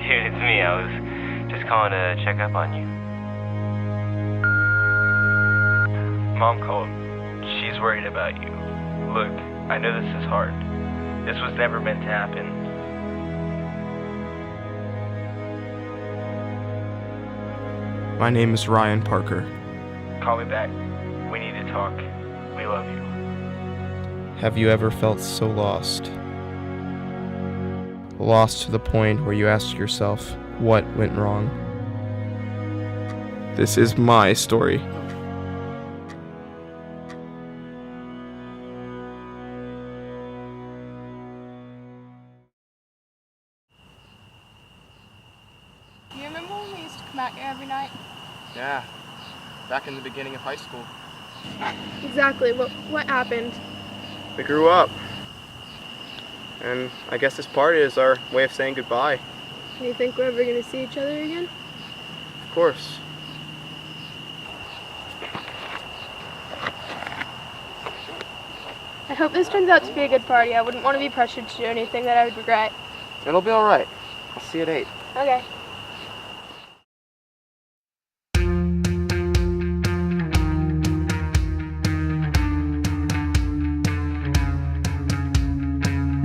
Dude, it's me. I was just calling to check up on you. Mom called. She's worried about you. Look, I know this is hard. This was never meant to happen. My name is Ryan Parker. Call me back. We need to talk. We love you. Have you ever felt so lost? Lost to the point where you ask yourself, what went wrong? This is my story. Do you remember when we used to come out here every night? Yeah, back in the beginning of high school. Exactly. What happened? We grew up. And I guess this party is our way of saying goodbye. Do you think we're ever going to see each other again? Of course. I hope this turns out to be a good party. I wouldn't want to be pressured to do anything that I would regret. It'll be alright. I'll see you at 8. Okay.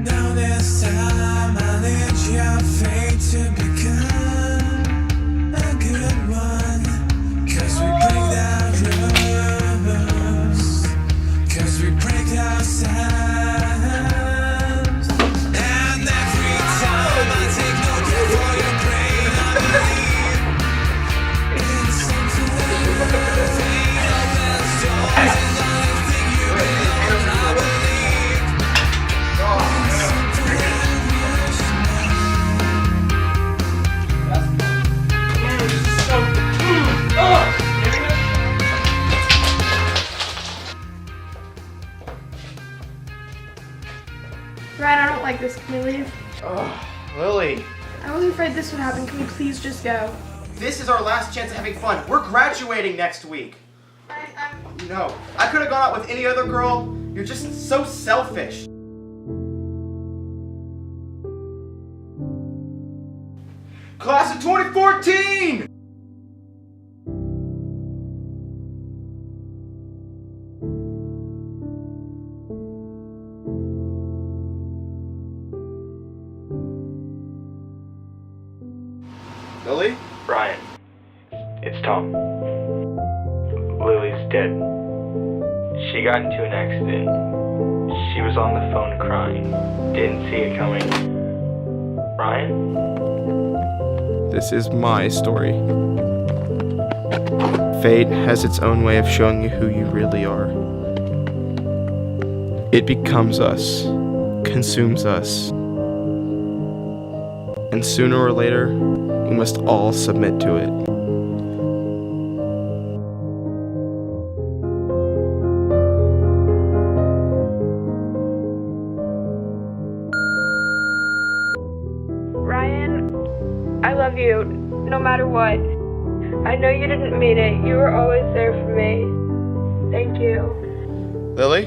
Now this time I need your fate to become a good one. 'Cause we break down rules, 'cause we break ourselves. And every time I take no good for your brain, I believe in something. Fate opens doors and I think you belong. I believe in something Ryan, I don't like this. Can we leave? Lily, I was afraid this would happen. Can we please just go? this is our last chance at having fun. We're graduating next week. No, I could have gone out with any other girl. You're just so selfish. Class of 2014! Lily? Ryan, it's Tom. Lily's dead. She got into an accident. She was on the phone crying. Didn't see it coming. Ryan? This is my story. Fate has its own way of showing you who you really are. It becomes us, consumes us, and sooner or later, we must all submit to it. Ryan, I love you, no matter what. I know you didn't mean it. You were always there for me. Thank you. Lily?